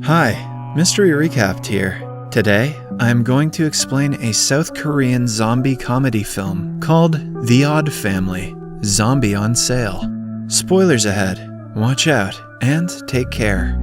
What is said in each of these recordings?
Hi, Mystery Recapped here. Today, I'm going to explain a South Korean zombie comedy film called The Odd Family: Zombie on Sale. Spoilers ahead, watch out, and take care.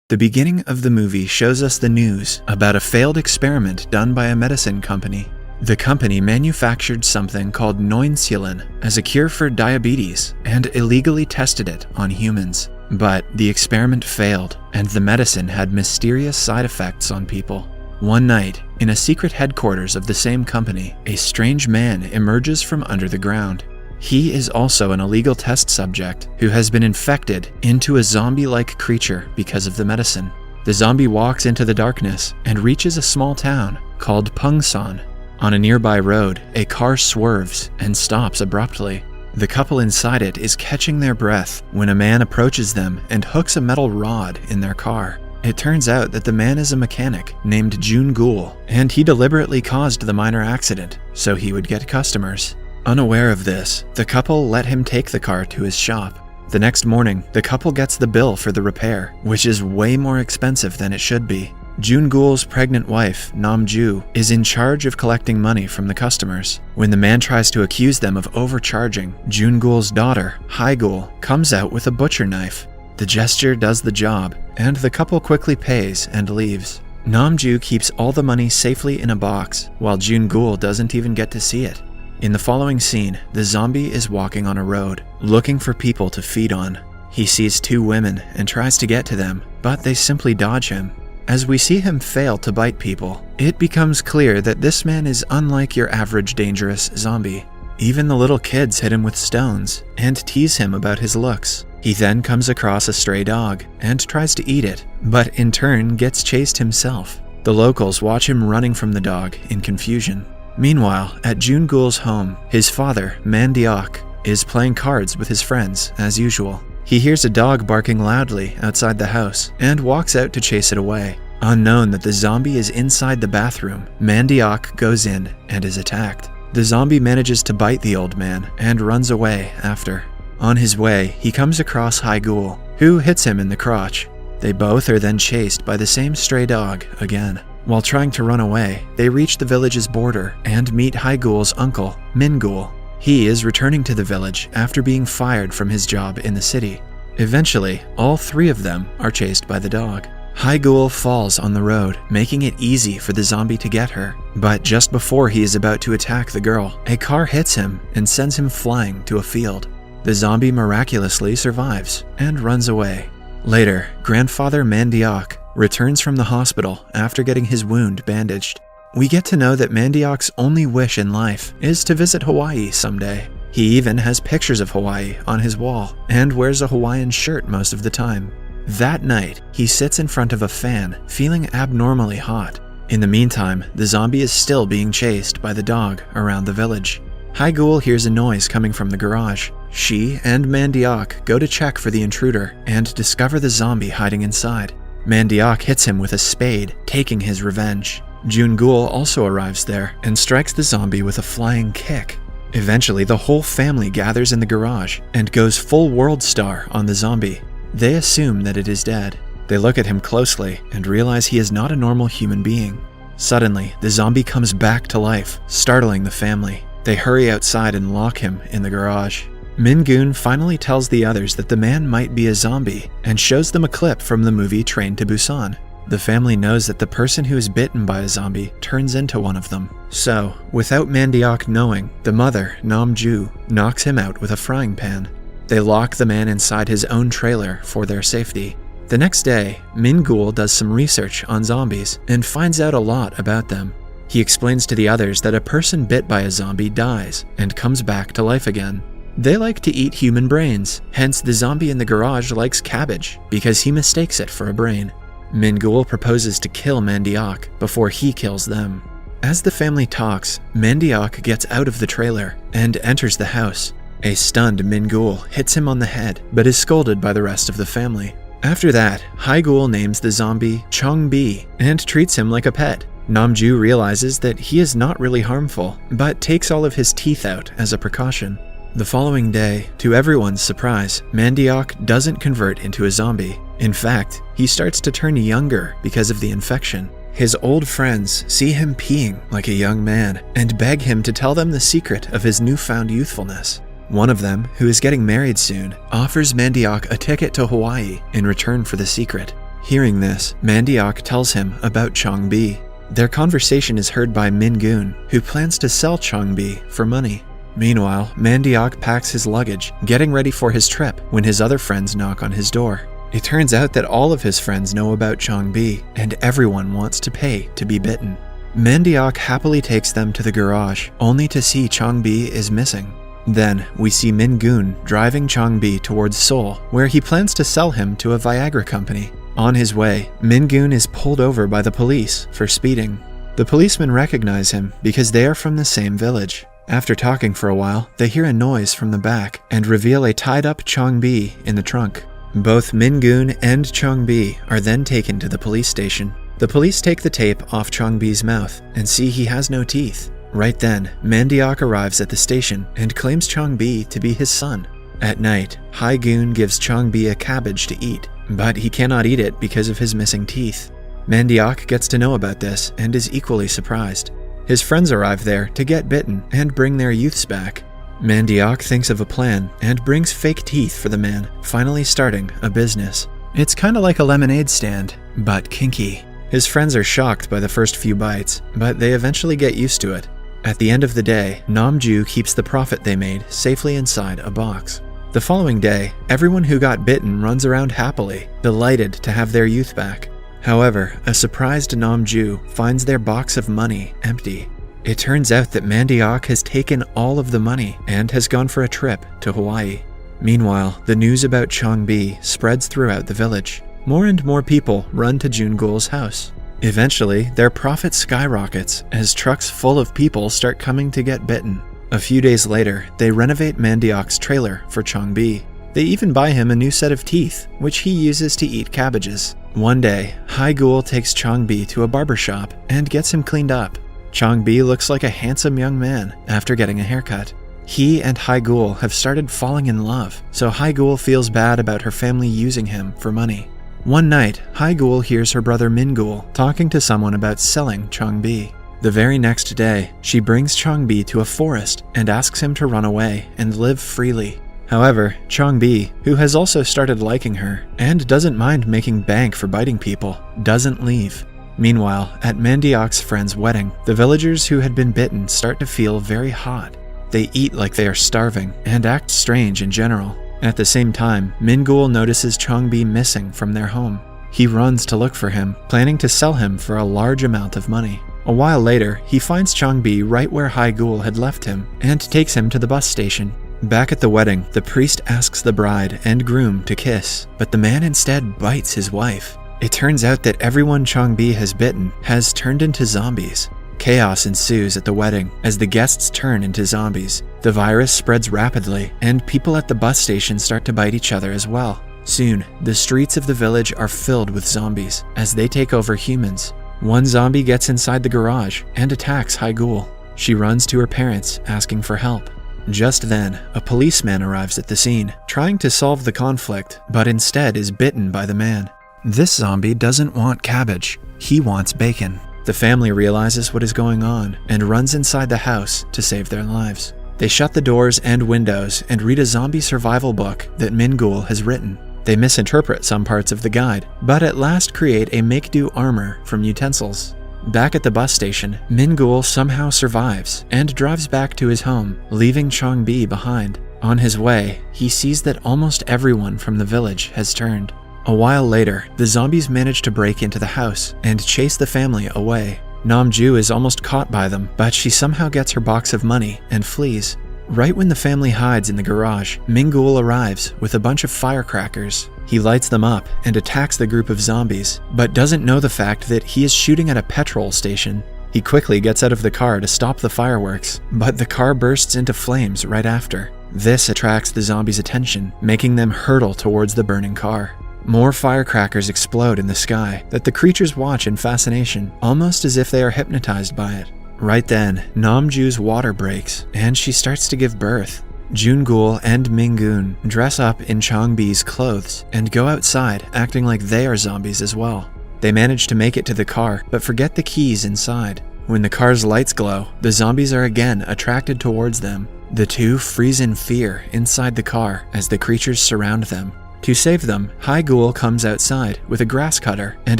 The beginning of the movie shows us the news about a failed experiment done by a medicine company. The company manufactured something called Noinsulin as a cure for diabetes and illegally tested it on humans. But the experiment failed, and the medicine had mysterious side effects on people. One night, in a secret headquarters of the same company, a strange man emerges from under the ground. He is also an illegal test subject who has been infected into a zombie-like creature because of the medicine. The zombie walks into the darkness and reaches a small town called Pungsan. On a nearby road, a car swerves and stops abruptly. The couple inside it is catching their breath when a man approaches them and hooks a metal rod in their car. It turns out that the man is a mechanic named Jun Gul, and he deliberately caused the minor accident so he would get customers. Unaware of this, the couple let him take the car to his shop. The next morning, the couple gets the bill for the repair, which is way more expensive than it should be. Jun Gul's pregnant wife, Nam Ju, is in charge of collecting money from the customers. When the man tries to accuse them of overcharging, Jun Gul's daughter, Hai Gul, comes out with a butcher knife. The gesture does the job, and the couple quickly pays and leaves. Nam Ju keeps all the money safely in a box, while Jun Gul doesn't even get to see it. In the following scene, the zombie is walking on a road, looking for people to feed on. He sees two women and tries to get to them, but they simply dodge him. As we see him fail to bite people, it becomes clear that this man is unlike your average dangerous zombie. Even the little kids hit him with stones and tease him about his looks. He then comes across a stray dog and tries to eat it, but in turn gets chased himself. The locals watch him running from the dog in confusion. Meanwhile, at Jun Gul's home, his father, Mandiok, is playing cards with his friends as usual. He hears a dog barking loudly outside the house and walks out to chase it away. Unknown that the zombie is inside the bathroom, Mandiok goes in and is attacked. The zombie manages to bite the old man and runs away after. On his way, he comes across Hai Gul, who hits him in the crotch. They both are then chased by the same stray dog again. While trying to run away, they reach the village's border and meet Hai Gul's uncle, Min Gul. He is returning to the village after being fired from his job in the city. Eventually, all three of them are chased by the dog. Hai Gul falls on the road, making it easy for the zombie to get her. But just before he is about to attack the girl, a car hits him and sends him flying to a field. The zombie miraculously survives and runs away. Later, grandfather Mandiok returns from the hospital after getting his wound bandaged. We get to know that Mandiok's only wish in life is to visit Hawaii someday. He even has pictures of Hawaii on his wall and wears a Hawaiian shirt most of the time. That night, he sits in front of a fan, feeling abnormally hot. In the meantime, the zombie is still being chased by the dog around the village. Hai Gul hears a noise coming from the garage. She and Mandiok go to check for the intruder and discover the zombie hiding inside. Mandiok hits him with a spade, taking his revenge. Jun Gul also arrives there and strikes the zombie with a flying kick. Eventually, the whole family gathers in the garage and goes full world star on the zombie. They assume that it is dead. They look at him closely and realize he is not a normal human being. Suddenly, the zombie comes back to life, startling the family. They hurry outside and lock him in the garage. Min Gun finally tells the others that the man might be a zombie and shows them a clip from the movie Train to Busan. The family knows that the person who is bitten by a zombie turns into one of them. So, without Mandiok knowing, the mother, Nam Ju, knocks him out with a frying pan. They lock the man inside his own trailer for their safety. The next day, Min Gul does some research on zombies and finds out a lot about them. He explains to the others that a person bit by a zombie dies and comes back to life again. They like to eat human brains, hence the zombie in the garage likes cabbage because he mistakes it for a brain. Min Gul proposes to kill Mandiok before he kills them. As the family talks, Mandiok gets out of the trailer and enters the house. A stunned Min Gul hits him on the head, but is scolded by the rest of the family. After that, Hai Gul names the zombie Chong Bi and treats him like a pet. Nam Ju realizes that he is not really harmful, but takes all of his teeth out as a precaution. The following day, to everyone's surprise, Mandiok doesn't convert into a zombie. In fact, he starts to turn younger because of the infection. His old friends see him peeing like a young man and beg him to tell them the secret of his newfound youthfulness. One of them, who is getting married soon, offers Mandiok a ticket to Hawaii in return for the secret. Hearing this, Mandiok tells him about Changbi. Their conversation is heard by Mingun, who plans to sell Changbi for money. Meanwhile, Mandiok packs his luggage, getting ready for his trip when his other friends knock on his door. It turns out that all of his friends know about Changbi, and everyone wants to pay to be bitten. Mandiok happily takes them to the garage, only to see Changbi is missing. Then, we see Mingun driving Changbi towards Seoul, where he plans to sell him to a Viagra company. On his way, Mingun is pulled over by the police for speeding. The policemen recognize him because they are from the same village. After talking for a while, they hear a noise from the back and reveal a tied-up Changbi in the trunk. Both Mingun and Changbi are then taken to the police station. The police take the tape off Changbi's mouth and see he has no teeth. Right then, Mandiok arrives at the station and claims Changbi to be his son. At night, Haegun gives Changbi a cabbage to eat, but he cannot eat it because of his missing teeth. Mandiok gets to know about this and is equally surprised. His friends arrive there to get bitten and bring their youths back. Mandiok thinks of a plan and brings fake teeth for the man, finally starting a business. It's kinda like a lemonade stand, but kinky. His friends are shocked by the first few bites, but they eventually get used to it. At the end of the day, Namju keeps the profit they made safely inside a box. The following day, everyone who got bitten runs around happily, delighted to have their youth back. However, a surprised Namju finds their box of money empty. It turns out that Mandiok has taken all of the money and has gone for a trip to Hawaii. Meanwhile, the news about Changbi spreads throughout the village. More and more people run to Jungul's house. Eventually, their profit skyrockets as trucks full of people start coming to get bitten. A few days later, they renovate Mandiok's trailer for Changbi. They even buy him a new set of teeth, which he uses to eat cabbages. One day, Haegul takes Changbi to a barbershop and gets him cleaned up. Changbi looks like a handsome young man after getting a haircut. He and Haegul have started falling in love, so Haegul feels bad about her family using him for money. One night, Haegul hears her brother Mingul talking to someone about selling Changbi. The very next day, she brings Changbi to a forest and asks him to run away and live freely. However, Changbi, who has also started liking her and doesn't mind making bank for biting people, doesn't leave. Meanwhile, at Mandiok's friend's wedding, the villagers who had been bitten start to feel very hot. They eat like they are starving and act strange in general. At the same time, Mingul notices Changbi missing from their home. He runs to look for him, planning to sell him for a large amount of money. A while later, he finds Changbi right where Haegul had left him and takes him to the bus station. Back at the wedding, the priest asks the bride and groom to kiss, but the man instead bites his wife. It turns out that everyone Changbi has bitten has turned into zombies. Chaos ensues at the wedding as the guests turn into zombies. The virus spreads rapidly, and people at the bus station start to bite each other as well. Soon, the streets of the village are filled with zombies as they take over humans. One zombie gets inside the garage and attacks Haegul. She runs to her parents, asking for help. Just then, a policeman arrives at the scene, trying to solve the conflict, but instead is bitten by the man. This zombie doesn't want cabbage, he wants bacon. The family realizes what is going on and runs inside the house to save their lives. They shut the doors and windows and read a zombie survival book that Mingul has written. They misinterpret some parts of the guide, but at last create a make-do armor from utensils. Back at the bus station, Mingul somehow survives and drives back to his home, leaving Changbi behind. On his way, he sees that almost everyone from the village has turned. A while later, the zombies manage to break into the house and chase the family away. Namju is almost caught by them, but she somehow gets her box of money and flees. Right when the family hides in the garage, Mingul arrives with a bunch of firecrackers. He lights them up and attacks the group of zombies, but doesn't know the fact that he is shooting at a petrol station. He quickly gets out of the car to stop the fireworks, but the car bursts into flames right after. This attracts the zombies' attention, making them hurtle towards the burning car. More firecrackers explode in the sky that the creatures watch in fascination, almost as if they are hypnotized by it. Right then, Namju's water breaks, and she starts to give birth. June-gul and Ming-gun dress up in Chang-bi's clothes and go outside acting like they are zombies as well. They manage to make it to the car, but forget the keys inside. When the car's lights glow, the zombies are again attracted towards them. The two freeze in fear inside the car as the creatures surround them. To save them, Hae-gul comes outside with a grass cutter and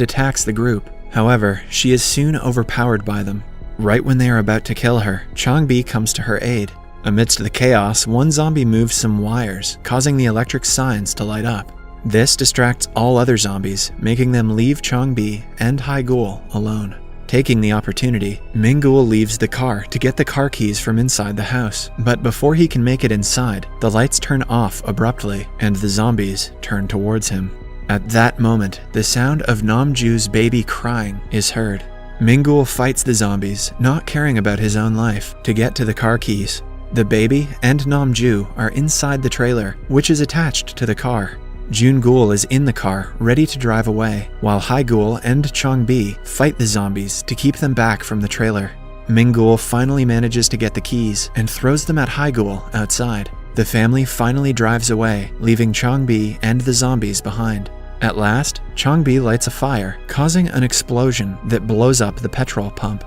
attacks the group. However, she is soon overpowered by them. Right when they are about to kill her, Chang-bi comes to her aid. Amidst the chaos, one zombie moves some wires, causing the electric signs to light up. This distracts all other zombies, making them leave Chang-bi and Hae-gul alone. Taking the opportunity, Ming-gul leaves the car to get the car keys from inside the house, but before he can make it inside, the lights turn off abruptly, and the zombies turn towards him. At that moment, the sound of Namju's baby crying is heard. Ming-gul fights the zombies, not caring about his own life, to get to the car keys. The baby and Namju are inside the trailer, which is attached to the car. June-gul is in the car, ready to drive away, while Hae-gul and Chang-bi fight the zombies to keep them back from the trailer. Ming-gul finally manages to get the keys and throws them at Hae-gul outside. The family finally drives away, leaving Chang-bi and the zombies behind. At last, Chang-bi lights a fire, causing an explosion that blows up the petrol pump.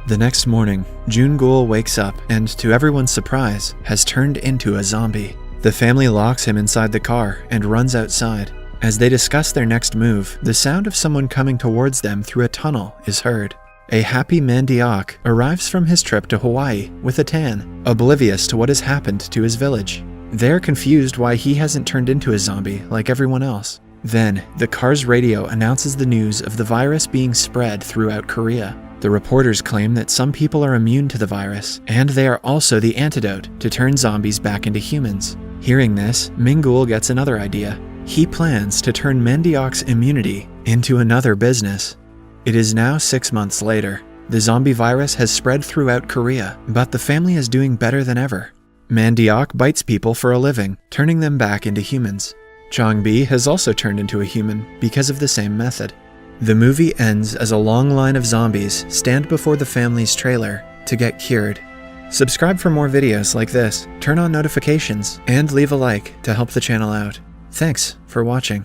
The next morning, June-gul wakes up and, to everyone's surprise, has turned into a zombie. The family locks him inside the car and runs outside. As they discuss their next move, the sound of someone coming towards them through a tunnel is heard. A happy Mandiak arrives from his trip to Hawaii with a tan, oblivious to what has happened to his village. They're confused why he hasn't turned into a zombie like everyone else. Then, the car's radio announces the news of the virus being spread throughout Korea. The reporters claim that some people are immune to the virus, and they are also the antidote to turn zombies back into humans. Hearing this, Ming-gul gets another idea. He plans to turn Mandiak's immunity into another business. It is now 6 months later. The zombie virus has spread throughout Korea, but the family is doing better than ever. Mandiak bites people for a living, turning them back into humans. Chang-bi has also turned into a human because of the same method. The movie ends as a long line of zombies stand before the family's trailer to get cured. Subscribe for more videos like this, turn on notifications, and leave a like to help the channel out. Thanks for watching.